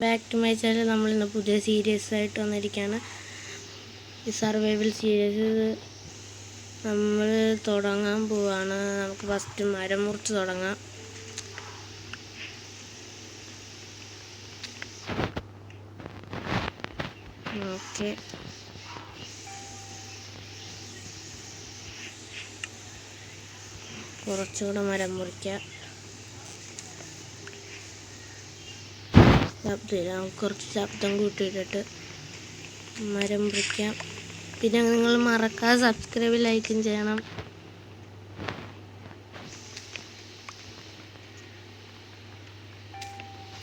Back to my channel. നമ്മളിന്ന് പുതിയ series ആയിട്ട് വന്നിരിക്കുകയാണ്. ഈ സർവൈവൽ സീരീസ് നമ്മൾ തുടങ്ങാൻ പോവാണ്. നമുക്ക് ഫസ്റ്റ് മരം മുറിച്ച് തുടങ്ങാം. ഓക്കെ, കുറച്ചുകൂടെ മരം മുറിക്കാം. കുറച്ച് ശബ്ദം കൂട്ടിയിട്ടിട്ട് മരം മുറിക്കാം. പിന്നെ നിങ്ങൾ മറക്കാതെ സബ്സ്ക്രൈബ് ലൈക്കും ചെയ്യണം.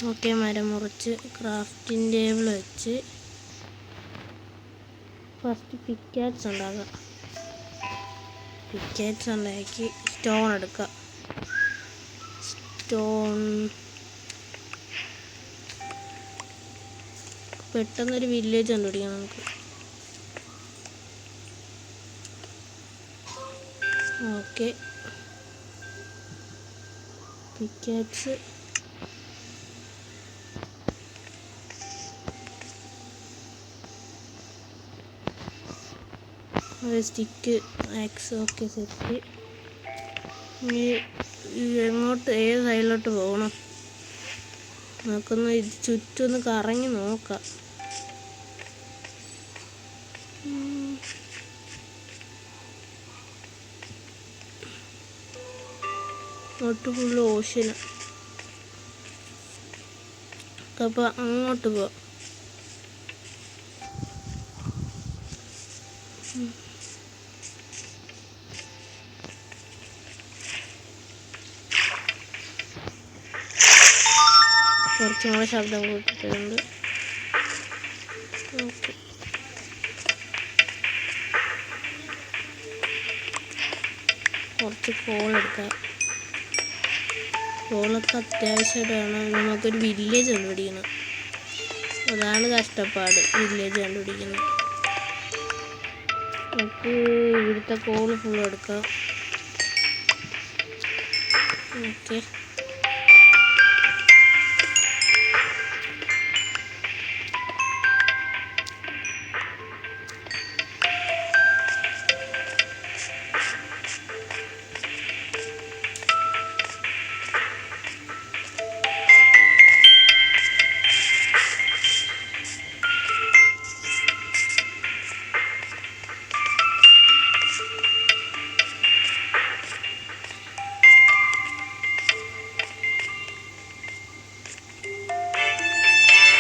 ഓക്കെ, മരം മുറിച്ച് ക്രാഫ്റ്റിംഗ് ടേബിൾ വെച്ച് ഫസ്റ്റ് പിക്കാക്സ് ഉണ്ടാക്കാം. പിക്കാക്സ് ഉണ്ടാക്കി സ്റ്റോൺ എടുക്കാം. സ്റ്റോൺ പെട്ടെന്നൊരു വില്ലേജ് കണ്ടുപിടിക്കാം നമുക്ക്. Okay, pickaxe stick axe. Okay, set. ഇനി എങ്ങോട്ട്, ഏത് സൈഡിലോട്ട് പോകണം നമുക്കൊന്ന് ഇത് ചുറ്റൊന്ന് കറങ്ങി നോക്കാം. അങ്ങോട്ട് ഫുള്ള് ഓഷ്യന്. അപ്പോൾ അങ്ങോട്ട് പോവാം. കുറച്ചും കൂടെ ശബ്ദം കൂട്ടിയിട്ടുണ്ട്. ഓക്കെ, കുറച്ച് കോളെടുക്കാം. കോളൊക്കെ അത്യാവശ്യമായിട്ട് വേണം. നമുക്കൊരു വില്ലേജ് കണ്ടുപിടിക്കണം. അതാണ് കഷ്ടപ്പാട്, വില്ലേജ് കണ്ടുപിടിക്കുന്നത്. നമുക്ക് ഇവിടുത്തെ കോള് ഫുള്ളും എടുക്കാം. ഓക്കെ,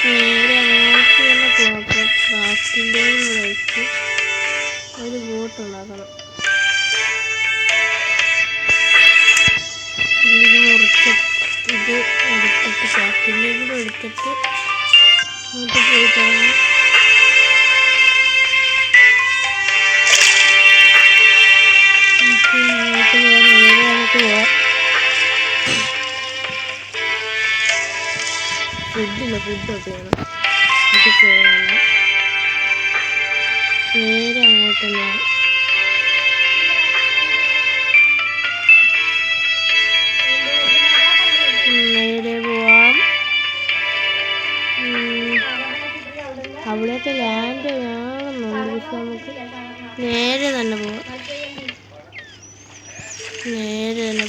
നേരെ അങ്ങോട്ട് തന്നെ പോകാം. ക്രാഫ്റ്റിൻ്റെ വെച്ച് ഒരു ബോട്ട് ഉണ്ടാക്കണം. ഇത് മുറിച്ച് ഇത് എടുത്തിട്ട് ക്രാഫ്റ്റിൻ്റെ കൂടെ എടുത്തിട്ട് അങ്ങോട്ട് പോയി തുടങ്ങാം. അങ്ങോട്ട് പോകാം, നേരെ അങ്ങോട്ട് പോവാം. ഫുഡൊക്കെ വേണം. ഇത് പോകാം. നേരെ അങ്ങോട്ട് തന്നെ നേരെ പോവാം. അവിടെയൊക്കെ ലാൻഡ് വേണമെന്നുണ്ട്, പക്ഷെ നമുക്ക് നേരെ തന്നെ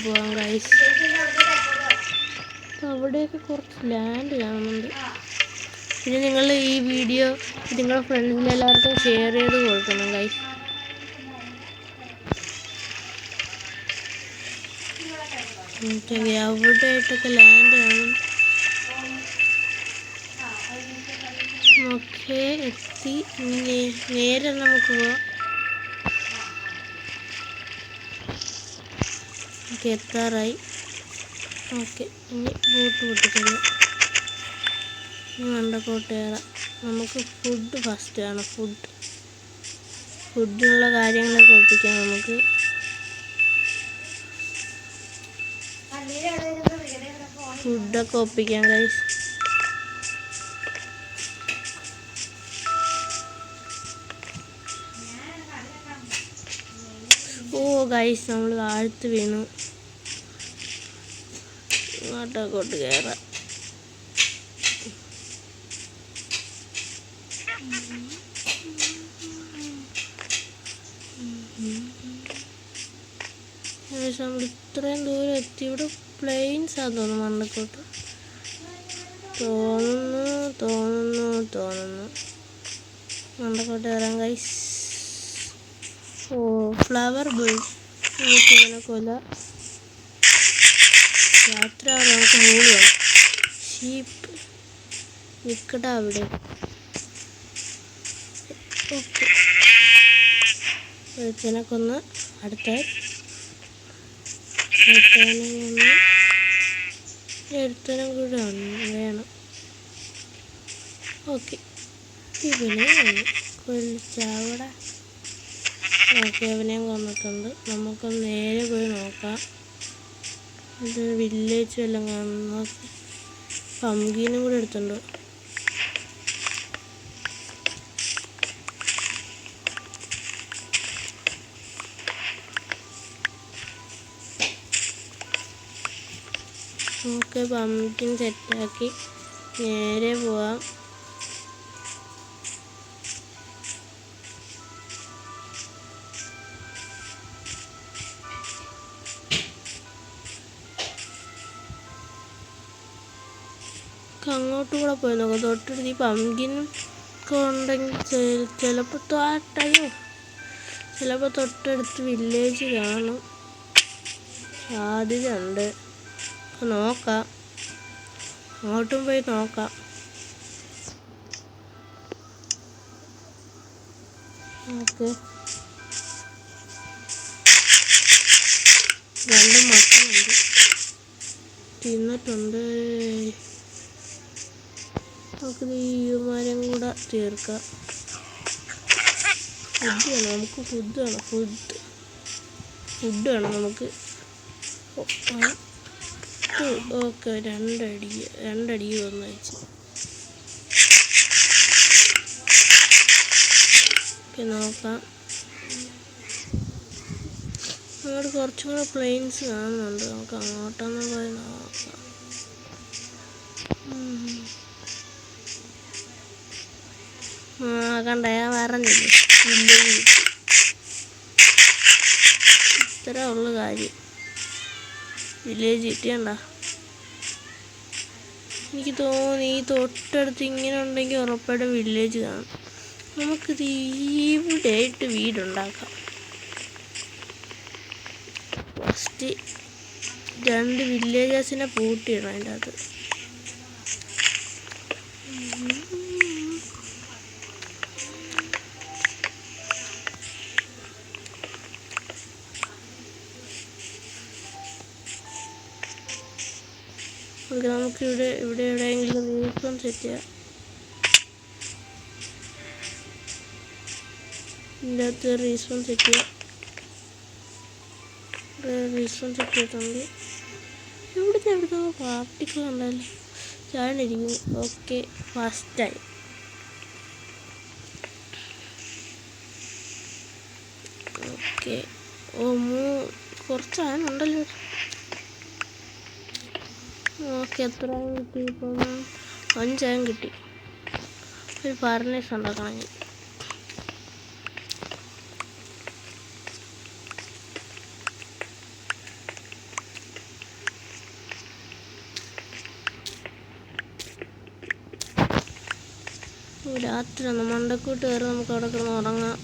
പോവാം. ഗൈസ്, അവിടെയൊക്കെ കുറച്ച് ലാൻഡ് കാണുന്നുണ്ട്. പിന്നെ നിങ്ങൾ ഈ വീഡിയോ നിങ്ങളുടെ ഫ്രണ്ട്സിനെല്ലാവർക്കും ഷെയർ ചെയ്ത് കൊടുക്കണം ഗൈസ്. അവിടെയായിട്ടൊക്കെ ലാൻഡ് കാണും. ഓക്കെ, എത്തി. നേരെ നമുക്ക് പോവാം. ഓക്കെ, എത്താറായി. ഓക്കെ, ഇനി ബോട്ട് പൊട്ടിക്കുന്നു. മണ്ടക്കോട്ട് കയറാം. നമുക്ക് ഫുഡ് ഫസ്റ്റ് വേണം. ഫുഡിനുള്ള കാര്യങ്ങളൊക്കെ ഒപ്പിക്കാം നമുക്ക്. ഫുഡൊക്കെ ഒപ്പിക്കാം ഗൈസ്. ഓ ഗൈസ്, നമ്മൾ താഴ്ത്ത് വീണു. അങ്ങോട്ടേക്കോട്ട് കയറാം. ഗൈസ്, നമ്മൾ ഇത്രയും ദൂരം എത്തി. ഇവിടെ പ്ലെയിൻസ് ആണെന്ന് തോന്നുന്നു, മണ്ണക്കോട്ട് തോന്നുന്നു. മണ്ടക്കോട്ട് കയറാം ഗൈസ്. ഓ, ഫ്ലവർ ബേർഡ്. നമുക്ക് ഇതിനെ കൊല. രാത്രി നമുക്ക് മൂളി വേണം. ഷീപ്പ് നിൽക്കട്ടെ അവിടെ. ഓക്കെ, ഇതിനൊക്കൊന്ന് എടുത്തനും കൂടെ വേണം. ഓക്കെ, ഇവനെ കൊല്ലിച്ചവിടെ. ഓക്കെ, അവനെയും കൊന്നിട്ടുണ്ട്. നമുക്ക് നേരെ പോയി നോക്കാം. ഇത് വില്ലേജ് എല്ലാം കാണുന്നു. പംകിനും കൂടെ എടുത്തുണ്ട്. നമുക്ക് പംകിൻ സെറ്റാക്കി നേരെ പോവാം. അങ്ങോട്ടും കൂടെ പോയി നോക്കാം. തൊട്ടടുത്ത് ഈ പംകിനും ഉണ്ടെങ്കിൽ ചിലപ്പോൾ തൊട്ടടുത്ത് വില്ലേജ് കാണും, സാധ്യതയുണ്ട്. നോക്കാം, അങ്ങോട്ടും പോയി നോക്കാം. ഓക്കെ, 2 മക്കളുണ്ട്, തിന്നിട്ടുണ്ട്. നമുക്ക് ഈ മരം കൂടെ തീർക്കാം. ഫുഡ് വേണം നമുക്ക്. ഓക്കെ, 2 അടി വന്ന് വെച്ച്. ഓക്കെ, നോക്കാം. അങ്ങോട്ട് കുറച്ചും കൂടെ പ്ലെയിൻസ് കാണുന്നുണ്ട്. നമുക്ക് അങ്ങോട്ടൊന്ന് പോയി നോക്കാം. കണ്ട, ഞാൻ പറഞ്ഞില്ലേ, ഇത്ര ഉള്ള കാര്യം. വില്ലേജ് കിട്ടിയണ്ട. എനിക്ക് തോന്നി ഈ തൊട്ടടുത്ത് ഇങ്ങനെ ഉണ്ടെങ്കിൽ ഉറപ്പായിട്ടും വില്ലേജ് കാണും. നമുക്കിത് ഇവിടെ ആയിട്ട് വീടുണ്ടാക്കാം. ഫസ്റ്റ് 2 വില്ലേജസിനെ പൂട്ടിയിടണം അതിൻ്റെ അകത്ത്. നമുക്ക് ഇവിടെ എവിടെയെങ്കിലും റീസ്പോൺ സെറ്റ് ചെയ്യാം. ഇതിൻ്റെ അകത്ത് റീസ്പോൺ സെറ്റ് ചെയ്തിട്ടുണ്ട്. ഇവിടുത്തെ പാർട്ടിക്കിൾ ഉണ്ടല്ലോ, ചാടിയിരിക്കുന്നു. Okay, first time. ഓക്കെ, കുറച്ച് ആനുണ്ടല്ലോ. ഓക്കെ, എത്ര കിട്ടി? ഇപ്പോൾ 5 കിട്ടി. ഒരു ഫർണേസ് ഉണ്ടാക്കണം ഞാൻ. രാത്രി ഒന്ന് മണ്ടക്കൂട്ട് കയറി നമുക്ക് അവിടെ കിടന്ന് ഉറങ്ങാം.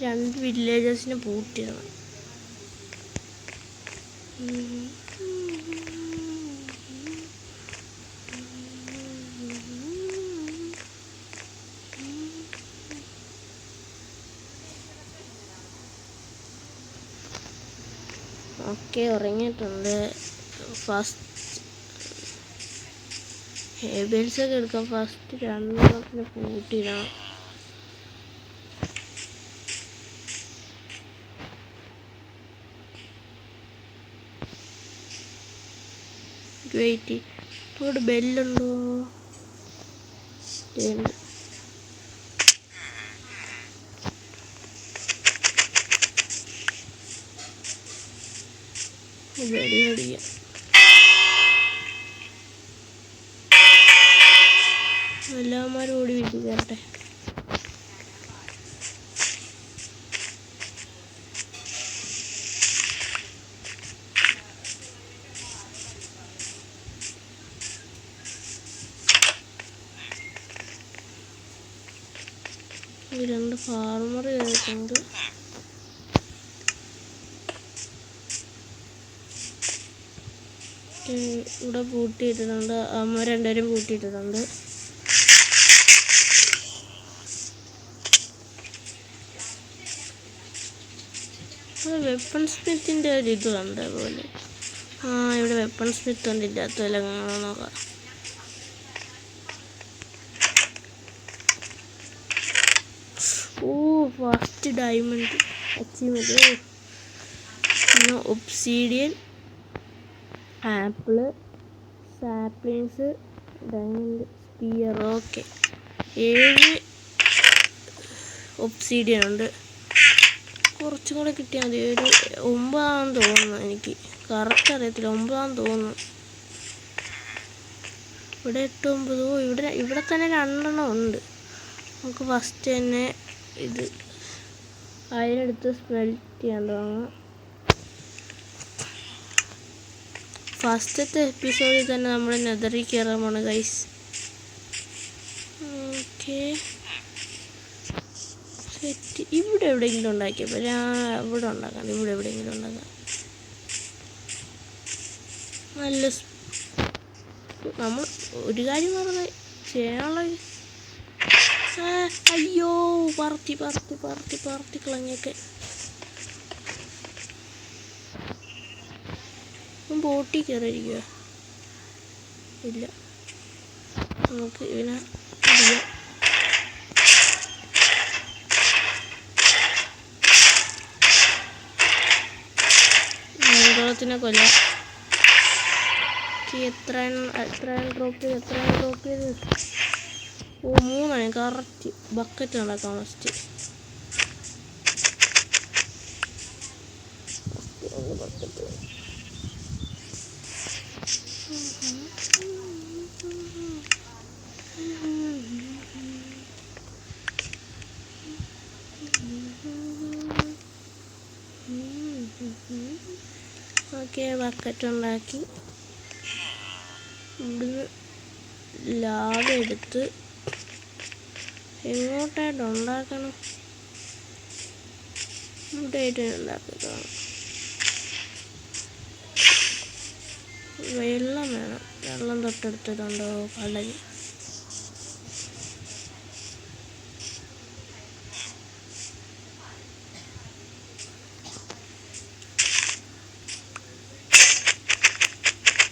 രണ്ട് വില്ലേജസിനെ പൂട്ടിയാണ്. ഓക്കെ, ഉറങ്ങിയിട്ടുണ്ട്. ഫസ്റ്റ് ഹേബിൾസൊക്കെ എടുക്കാം. ഫസ്റ്റ് 2 പൂട്ടിയിടാം. വെയിറ്റ്, ഇവിടെ ബെല്ലുണ്ടോ? ബെല്ലടിക്കാം. എല്ലാവന്മാരും ഓടി വീട്ടിൽ കയറട്ടെ. 2 ഫാർമർ ചെയ്തിട്ടുണ്ട്. ഇവിടെ പൂട്ടിയിട്ടിട്ടുണ്ട്. അമ്മ രണ്ടുപേരും പൂട്ടിയിട്ടിട്ടുണ്ട്. വെപ്പൺ സ്മിത്തിൻ്റെ ഒരു ഇത് കണ്ട പോലെ. ഇവിടെ വെപ്പൺ സ്മിത്ത് ഉണ്ട്. ഇല്ലാത്ത വില നോക്കാം. First diamond achievement. പിന്നെ obsidian, apple, saplings, diamond, spear. Okay, 7 obsidian ഉണ്ട്. കുറച്ചും കൂടെ കിട്ടിയാൽ മതി. ഒരു 9 ആണെന്ന് തോന്നുന്നു. എനിക്ക് കറക്റ്റ് അറിയത്തില്ല. 9 ആണെന്ന് തോന്നുന്നു. ഇവിടെ 8, 9. ഇവിടെ തന്നെ 2 ഉണ്ട്. നമുക്ക് ഫസ്റ്റ് തന്നെ ഇത് അതിനെടുത്ത് സ്മെൽറ്റ് ചെയ്യാൻ തുടങ്ങാം. ഫസ്റ്റത്തെ എപ്പിസോഡിൽ തന്നെ നമ്മൾ നെതറിൽ കയറാൻ പോണ് ഗൈസ്. Okay, set. ഇവിടെ എവിടെയെങ്കിലും ഉണ്ടാക്കിയപ്പോൾ ഇവിടെ ഉണ്ടാക്കാം. ഇവിടെ എവിടെയെങ്കിലും ഉണ്ടാക്കാം. നല്ല നമ്മൾ ഒരു കാര്യം പറഞ്ഞ ചെയ്യാനുള്ള. അയ്യോ, പറത്തി കളഞ്ഞൊക്കെ. ബോട്ടിൽ കയറിയിരിക്കുക. ഇല്ല, നമുക്ക് ഇവനെ അറിയാം. മംഗളത്തിനെ കൊല്ലാം. എത്രയാണ് ഡ്രോപ്പ് ചെയ്ത് 3 കറക്റ്റ്. ബക്കറ്റ് നടക്കാം ഫസ്റ്റ്. ബക്കറ്റ് ഓക്കെ, ബക്കറ്റ് ഉണ്ടാക്കി. ഇവിടുന്ന് ലാവ എടുത്ത് എങ്ങോട്ടായിട്ട് ഉണ്ടാക്കണം? ഇവിടെ ആയിട്ട് ഉണ്ടാക്കിയതാണ്. വെള്ളം വേണം. വെള്ളം തൊട്ടെടുത്തിട്ടുണ്ടോ കടലിൽ?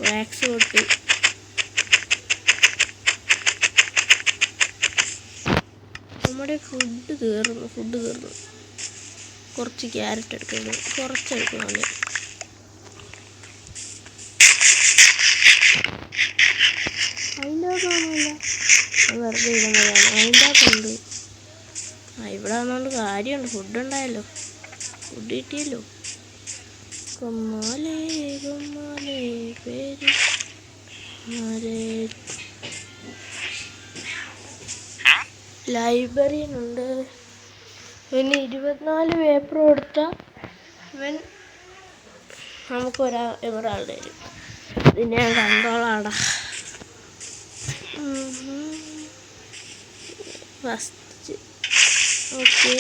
വാക്സ് പൊട്ടി. നമ്മുടെ ഫുഡ് തീർന്നു. കുറച്ച് ക്യാരറ്റ് എടുക്കണം. കുറച്ചെടുക്കണം. അതിൻ്റെ അകത്താണല്ല, വെറുതെ ഇടുന്നതാണ്. അതിൻ്റെ അകത്തുണ്ട്. ഇവിടെ വന്നുകൊണ്ട് കാര്യമുണ്ട്. ഫുഡ് ഉണ്ടായല്ലോ, ഫുഡ് കിട്ടിയല്ലോ. കൊമ്മാലേ പേര് ലൈബ്രറിയിലുണ്ട്. പിന്നെ 24 പേപ്പർ കൊടുത്താൽ ഇവൻ നമുക്ക് ഒരാളുടെ തരും. ഇതിനെ ഞാൻ കണ്ടോളാടാ. ഫസ്റ്റ് ഓക്കെ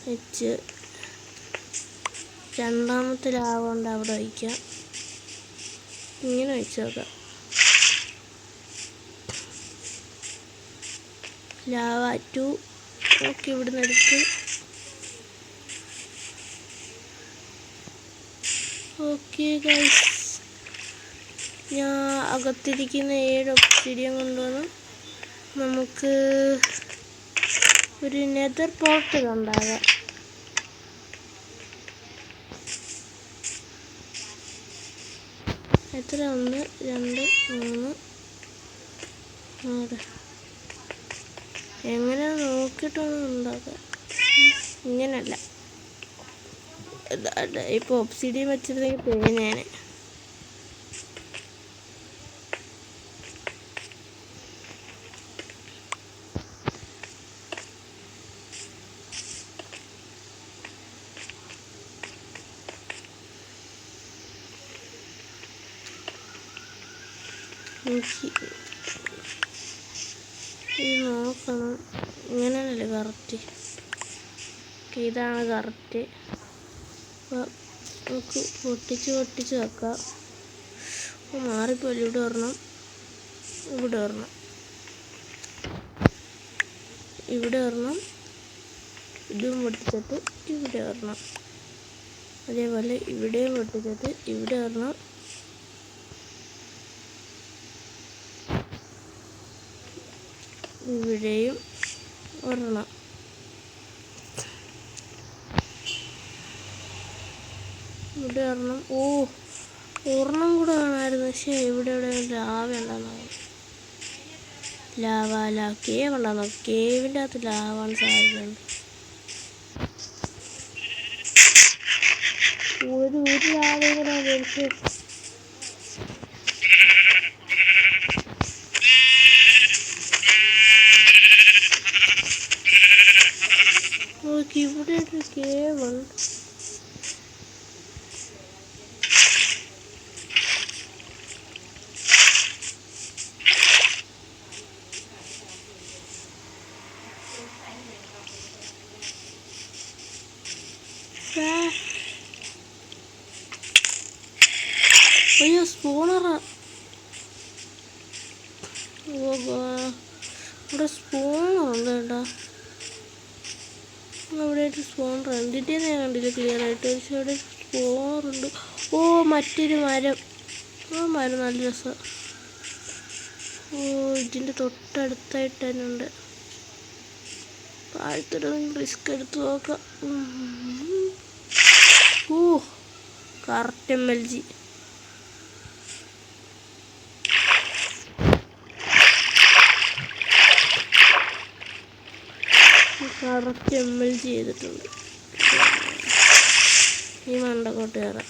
വെച്ച്. രണ്ടാമത്തെ ലാവ കൊണ്ട് അവിടെ വയ്ക്കാം. ഇങ്ങനെ വെച്ച് നോക്കാം. Lava 2 okay. ഇവിടുന്ന് എടുത്ത് ഓക്കെ ഗൈസ്, ഞാൻ അകത്തിരിക്കുന്ന 7 ഒബ്സിഡിയൻ കൊണ്ടുവന്ന് നമുക്ക് ഒരു നെതർ പോർട്ടൽ ഉണ്ടാകാം. എത്ര? 1 2 3 4. എങ്ങനെ നോക്കിയിട്ടൊന്നും ഉണ്ടാക്കാം. ഇങ്ങനല്ല. ഇപ്പോൾ ഒബ്സിഡിയൻ വെച്ചിരുന്നെങ്കിൽ തേങ്ങയാണ്. ഇത് നോക്കണം. ഇങ്ങനെയല്ലേ കറക്റ്റ്. ഇതാണ് കറക്റ്റ്. അപ്പോൾ നമുക്ക് പൊട്ടിച്ച് വെക്കാം. മാറിപ്പോയി. ഇവിടെ ഒരെണ്ണം, ഇവിടെ ഒരെണ്ണം, ഇവിടെ ഒരെണ്ണം, ഇതും പൊട്ടിച്ചിട്ട് ഇവിടെ ഒരെണ്ണം, അതേപോലെ ഇവിടെയും പൊട്ടിച്ചിട്ട് ഇവിടെ ഒരെണ്ണം, ഇവിടെയും ഒരെണ്ണം. ഇവിടെ ഒരെണ്ണം. ഒരെണ്ണം കൂടെ കാണാമായിരുന്നു. പക്ഷേ ഇവിടെ ലാവ ഉണ്ടാകുന്ന കേവ് ഉണ്ടാകുന്നു. കേവിൻ്റെ അകത്ത് ലാവാണ് സാധ്യതയുണ്ട്. ഒരു ലാവയും കൂടെ എനിക്ക് ഇവിടെ ഒരു കേവുണ്ട്. അയ്യോ, സ്പൂണറാ. ഇവിടെ സ്പൂണറുണ്ട് കേട്ടോ. അവിടെ ഒരു സ്പൂണർ എന്തിൻ്റെ ഞാൻ കണ്ടില്ല ക്ലിയർ ആയിട്ട്. പക്ഷെ അവിടെ സ്പൂണറുണ്ട്. മറ്റൊരു മരം. മരം നല്ല രസം. ഇതിൻ്റെ തൊട്ടടുത്തായിട്ട് തന്നെ ഉണ്ട്. താഴത്തൊരു റിസ്ക് എടുത്ത് നോക്കാം. Correct MLG. കറക്റ്റ് MLG ചെയ്തിട്ടുണ്ട്. ഈ മണ്ടക്കോട്ട് കയറാം.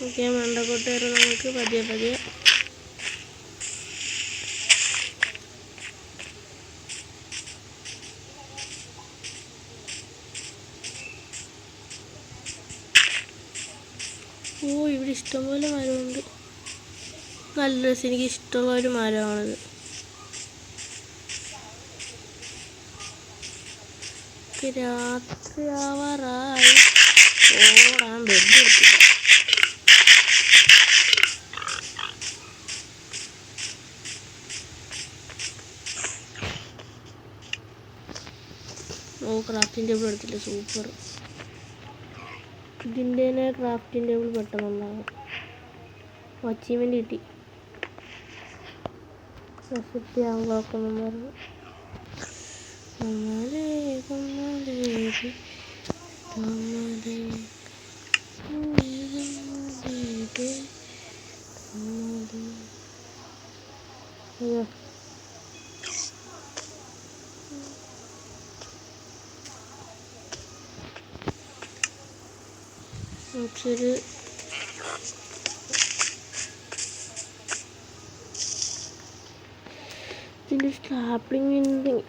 ഓക്കെ, മണ്ടക്കോട്ടേറ് നമുക്ക് പതിയെ ഇവിടെ ഇഷ്ടംപോലെ മരമുണ്ട്. നല്ല രസം. എനിക്ക് ഇഷ്ടമുള്ള ഒരു മരമാണിത്. രാത്രിയാവാറായി. ഓടാൻ ബെഡ് എടുത്തില്ല. ക്രാഫ്റ്റിംഗ് ടേബിൾ എടുത്തില്ല. സൂപ്പർ. ഇതിൻ്റെ തന്നെ ക്രാഫ്റ്റിംഗ് ടേബിൾ പെട്ടെന്നുണ്ടാകും. അച്ചീവ്മെൻറ്റ് കിട്ടി. റെസിപ്പി ആകുമ്പോഴൊക്കെ പറഞ്ഞു. ഒരു ഇതിൻ്റെ സ്റ്റാപ്ലിംഗ് ഉണ്ടെങ്കിൽ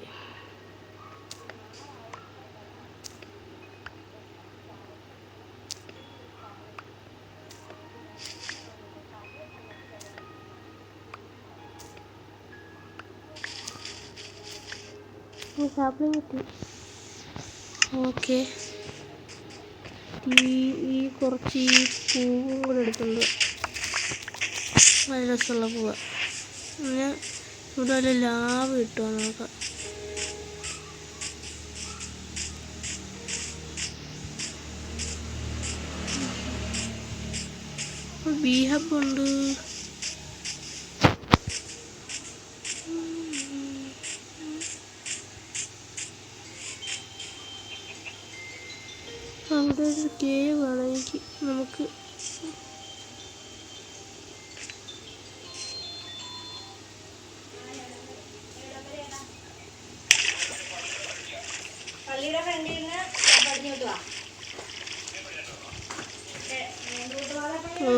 സ്റ്റാപ്ലിംഗ് കിട്ടി. ഓക്കെ, ഈ കുറച്ച് ഈ പൂവും കൂടെ എടുക്കുന്നുണ്ട്. നല്ല രസമുള്ള പൂവ്. പിന്നെ ഇവിടെ ഒരു ലാവ് കിട്ടുമോ നോക്കാം. ബീ ഹബ്ബുണ്ട്. അവിടെ ഒരു കേവ് ആണ്. നമുക്ക്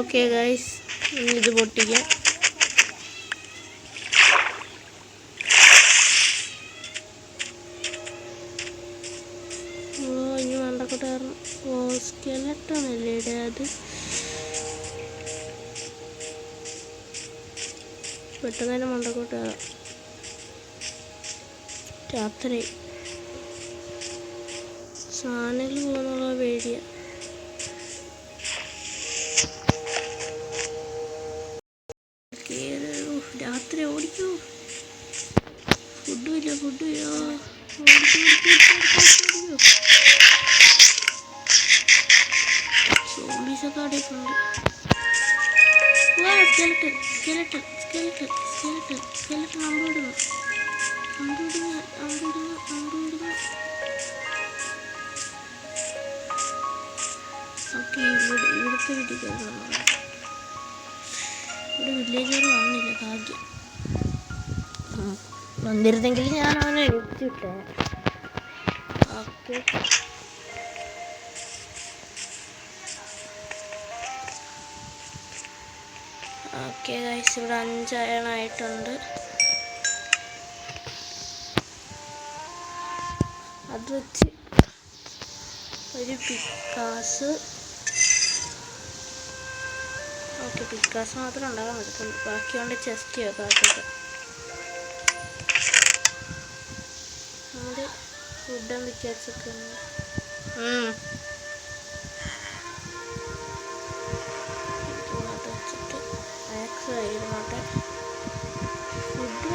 ഓക്കെ ഗൈസ്, ഇത് പൊട്ടിക്കാം. ഇനി മണ്ടക്കൊട്ടായിരുന്നു. സ്കെലട്ടണല്ലേ ഇട, അത് പെട്ടെന്ന് തന്നെ മണ്ടക്കോട്ടാകാം. രാത്രി സാധനങ്ങൾ പോകുന്നുള്ള പേടിയ. രാത്രി ഓടിക്കോ, ഫുഡുമില്ല. സോംബീസൊക്കെ അടിയിട്ടുണ്ട്. സ്കെലട്ടൻ അമ്പിടുന്നു. ഓക്കെ, ഇവിടുത്തെ വീട്ടിൽ കയറുന്നു. ഇവിടെ വില്ലേജർ വന്നില്ല, ഭാഗ്യം. വന്നിരുന്നെങ്കിൽ ഞാൻ അവനെ എഴുതിയിട്ടേ. ഓക്കെ ഗൈസ്, ഇവിടെ 5 അയണായിട്ടുണ്ട്. അത് വെച്ച് ഒരു പിക്കാസ്. ഓക്കെ, പിക്കാസ് മാത്രം ഉണ്ടാകാൻ പറ്റത്തുള്ളൂ. ബാക്കിയുണ്ട് ചെസ്റ്റ് വെക്കാത്തൊക്കെ. നമ്മുടെ ഫുഡും പിക്കാസൊക്കെ ഉണ്ട്. വെച്ചിട്ട് ആക്സ് ആയിരുന്നോട്ടെ. ഫുഡ്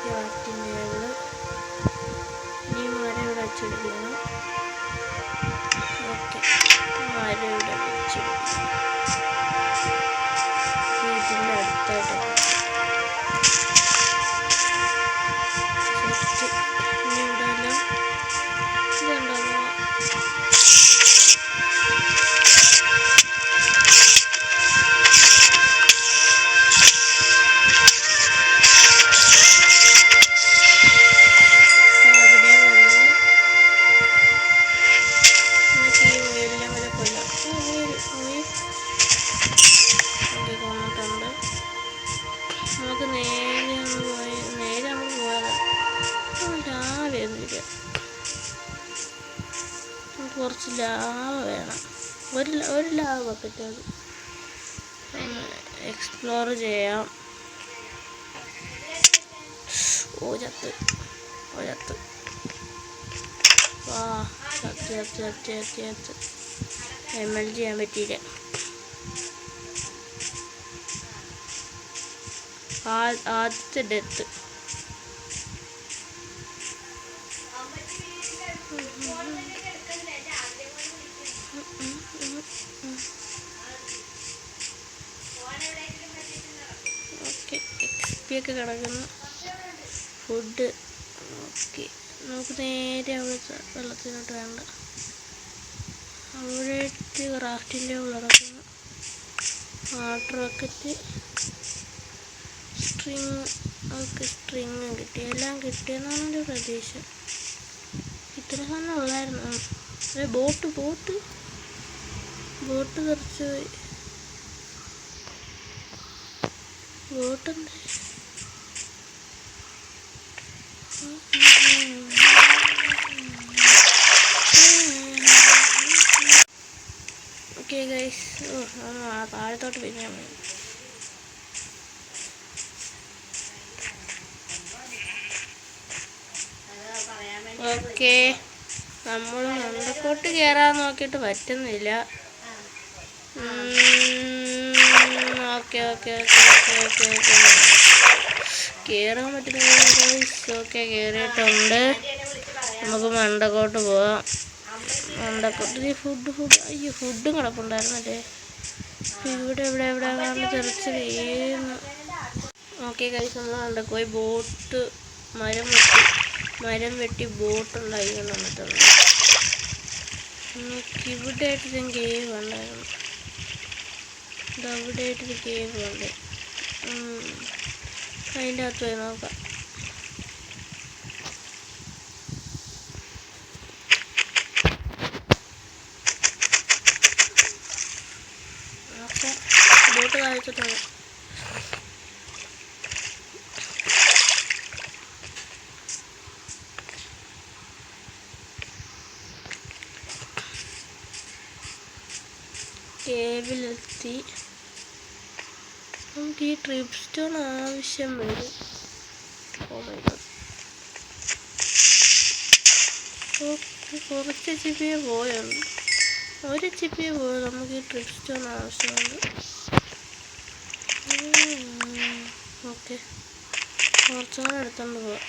ക്രാഫ്റ്റിൻ്റെ ഇനി മരം ഇവിടെ വെച്ചെടുക്കണം. ഓക്കെ, മരം ഇവിടെ വെച്ചെടുക്കണം. വീട്ടിൻ്റെ അടുത്തായിട്ട് ഇനി ഇവിടെ എല്ലാം ഇതുണ്ടാകുക. നമുക്ക് നേരെ നമ്മൾ പോകാതെ രാവിലെ ഒന്നുമില്ല. നമുക്ക് കുറച്ച് ലാവ വേണം. ഒരു ലാവ ബക്കറ്റ് അത് എക്സ്പ്ലോർ ചെയ്യാം. ഓ ചത്ത് ML ചെയ്യാൻ പറ്റിയില്ല. ആദ്യത്തെ ഡെത്ത്. ഓക്കെ, XP ഒക്കെ കിടക്കുന്നു. ഫുഡ്. ഓക്കെ, നമുക്ക് നേരെ അവിടെ വെള്ളത്തിലോട്ട് വേണ്ട. അവിടെ ക്രാഫ്റ്റിൻ്റെ കിടക്കുന്നു. വാട്ടർ ബക്കറ്റ്, സ്ട്രിങ് കിട്ടി. എല്ലാം കിട്ടിയെന്നാണ് എൻ്റെ പ്രതീക്ഷ. ഇത്ര സാധനം ഉള്ളായിരുന്നു. ബോട്ട് തെറിച്ചു പോയി. ബോട്ടെന്ത്? ഓക്കെ ഗൈസ്, താഴത്തോട്ട് പിരിഞ്ഞാൽ മതി. ഓക്കെ, നമ്മൾ മണ്ടക്കോട്ട് കയറാൻ നോക്കിയിട്ട് പറ്റുന്നില്ല. ഓക്കെ കയറാൻ പറ്റുന്നില്ല. ഓക്കെ, കയറിയിട്ടുണ്ട്. നമുക്ക് മണ്ടക്കോട്ട് പോവാം. മണ്ടക്കോട്ട് ഫുഡും കിടപ്പുണ്ടായിരുന്നല്ലേ. ഇവിടെ എവിടെയാണ് തെറിച്ച് വീഴുന്നു. ഓക്കെ ഗൈസ്, നമ്മൾ മണ്ടക്കോയി ബോട്ട് മരം വെട്ടി ബോട്ടുണ്ടായിക്കൊണ്ട് വന്നിട്ടുണ്ട്. നമുക്ക് ഇവിടെ ആയിട്ടൊരു കേവ് ഉണ്ടായിരുന്നു. അവിടെ ആയിട്ടൊരു കേവ് ഉണ്ട്. അതിൻ്റെ അകത്ത് പോയി നോക്കാം. താഴ്ത്തിട്ടുണ്ട്. കേവിലെത്തി. നമുക്ക് ഈ ട്രിപ്പ് സ്റ്റോൺ ആവശ്യം വരും. കുറച്ച് ചിപ്പിയെ പോയുള്ളൂ, ഒരു ചിപ്പിയെ പോയുള്ളൂ. നമുക്ക് ഈ ട്രിപ്പ് സ്റ്റോൺ ആവശ്യമുണ്ട്. ഓക്കെ, കുറച്ചുകൂടെ എടുത്തോണ്ട് പോവാം.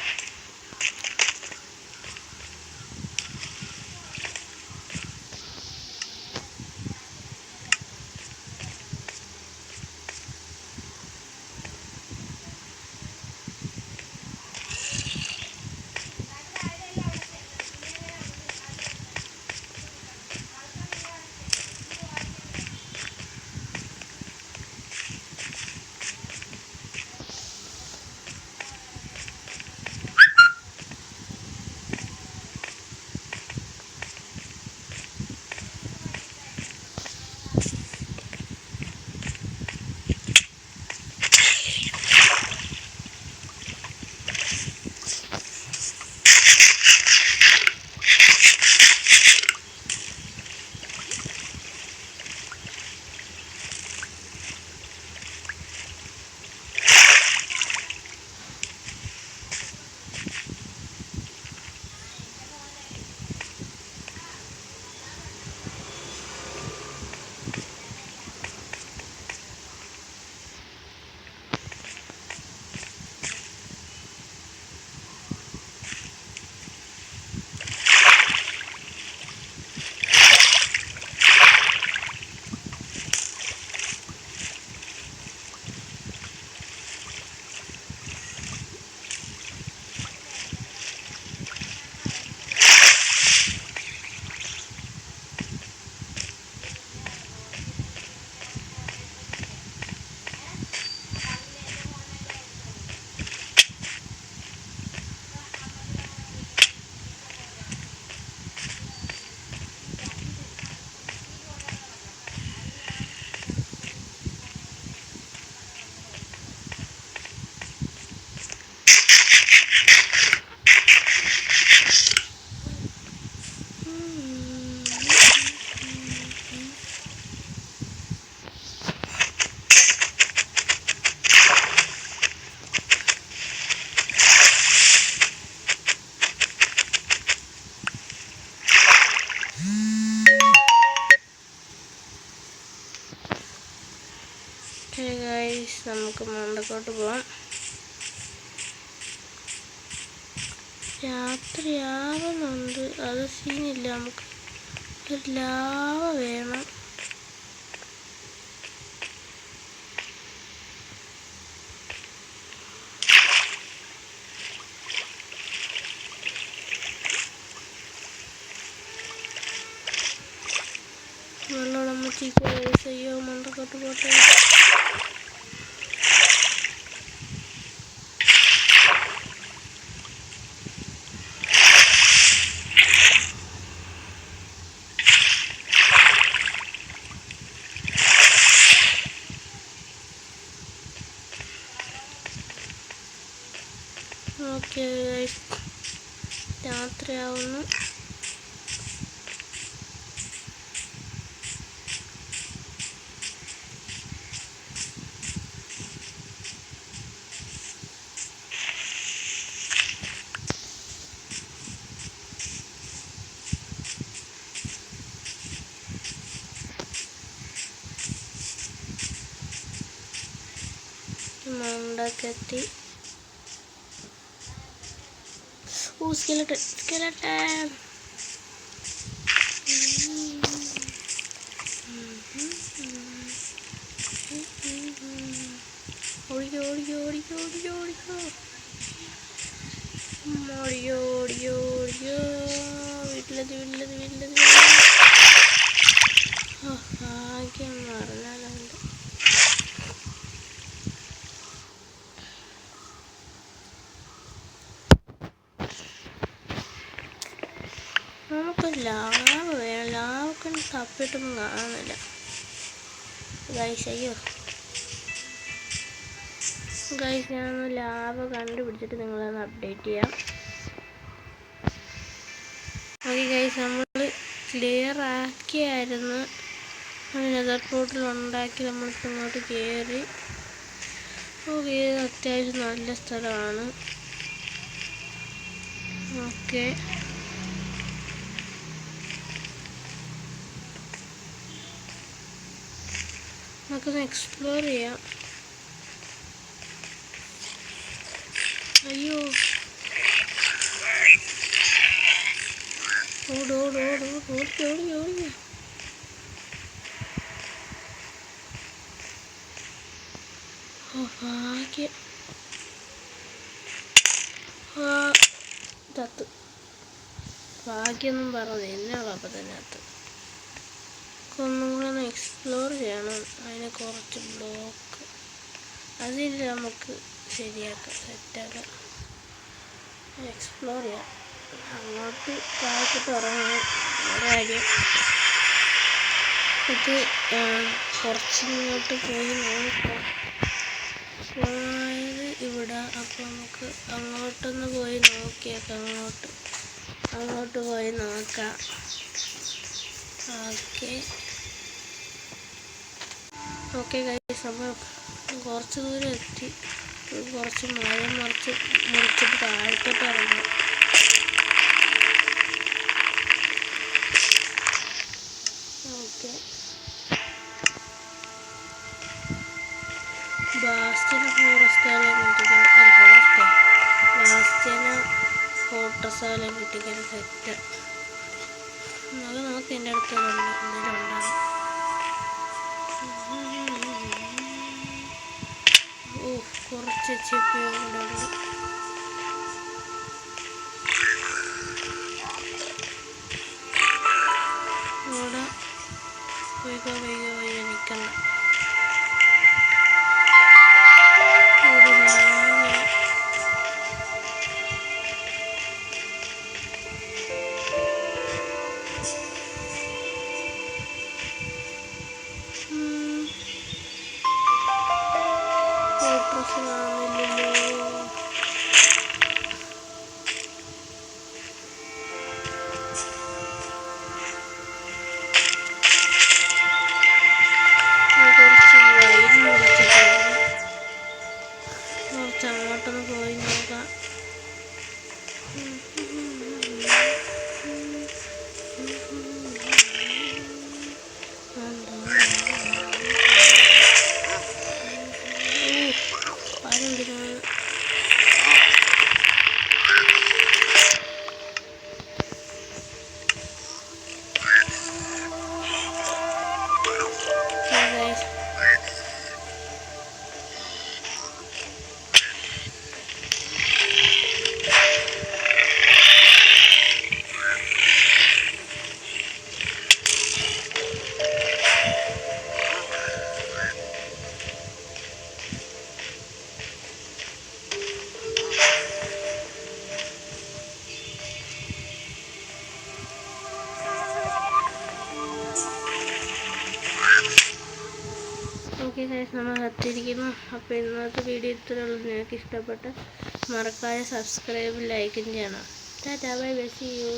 നമുക്ക് മണ്ടക്കോട്ട് പോവാം. രാത്രിയാവുന്നുണ്ട്, അത് സീനില്ല. നമുക്ക് ഒരു ലാവ വേണം. വെള്ളം നമ്മച്ചിക്ക് ചെയ്യോ. മണ്ടക്കോട്ട് പോട്ടെ. ഓക്കെ, രാത്രിയാവുന്നു. മണ്ടക്കെത്തി. സ്കെലട്ടൻ. ഓടിക്കോ. വീട്ടിലെത്തി. ഭാഗ്യം പറഞ്ഞാലുണ്ട്. നമുക്ക് ലാവ് വേണം. ലാവൊക്കെ തപ്പിട്ടൊന്നും കാണുന്നില്ല. ഗൈസ്, അയ്യോ, ഗൈസ് ഞാനൊന്ന് ലാഭ കണ്ടുപിടിച്ചിട്ട് നിങ്ങളൊന്ന് അപ്ഡേറ്റ് ചെയ്യാം. ഓക്കെ ഗൈസ്, നമ്മൾ ക്ലിയർ ആക്കിയായിരുന്നു. നെതർ പോർട്ടൽ ഉണ്ടാക്കി നമ്മളിപ്പോൾ ഇങ്ങോട്ട് കയറി. ഓക്കെ, ഇത് അത്യാവശ്യം നല്ല സ്ഥലമാണ്. ഓക്കെ, നമുക്കൊന്ന് എക്സ്പ്ലോർ ചെയ്യാം. അയ്യോ, ഓടി. ഭാഗ്യം, തത്ത് ഭാഗ്യമൊന്നും പറഞ്ഞു എന്നാണ്. അപ്പം തന്നെ ഒന്നും കൂടെ ഒന്ന് എക്സ്പ്ലോർ ചെയ്യണം. അതിന് കുറച്ച് ബ്ലോക്ക് അതിൽ നമുക്ക് ശരിയാക്കാം, സെറ്റാക്കാം. എക്സ്പ്ലോർ ചെയ്യാം. അങ്ങോട്ട് താഴത്തോട്ട് ഇറങ്ങാൻ കാര്യം ഇത് കുറച്ചിങ്ങോട്ട് പോയി നോക്കാം. പോയത് ഇവിടെ. അപ്പോൾ നമുക്ക് അങ്ങോട്ടൊന്ന് പോയി നോക്കിയേക്കാം. അങ്ങോട്ട് പോയി നോക്കാം. ഓക്കെ ഗൈസ്, അപ്പോൾ കുറച്ച് ദൂരം എത്തി. കുറച്ച് മരം മുറിച്ചിട്ട് താഴത്തോട്ട് ഇറങ്ങാം. ഓക്കെ, ബാസ്റ്റിന ഫോട്ടോസാലും കിട്ടിക്കാൻ സെറ്റ്. നമുക്ക് എൻ്റെ അടുത്ത് എന്തെങ്കിലും ഉണ്ടാകും. കുറച്ച് ചിപ്പിയുണ്ട്. ഇവിടെ വൈകി നിൽക്കണ്ട. അങ്ങോട്ടൊന്ന് പോയി നോക്കാം. ഓക്കെ ഗൈസ്, നമ്മൾ കത്തിരിക്കുന്നു. അപ്പോൾ ഇന്നത്തെ വീഡിയോ ഇത്രയുള്ളൂ. നിങ്ങൾക്ക് ഇഷ്ടപ്പെട്ട മറക്കാതെ സബ്സ്ക്രൈബ് ലൈക്കും ചെയ്യണം. Ta ta, bye bye, see U.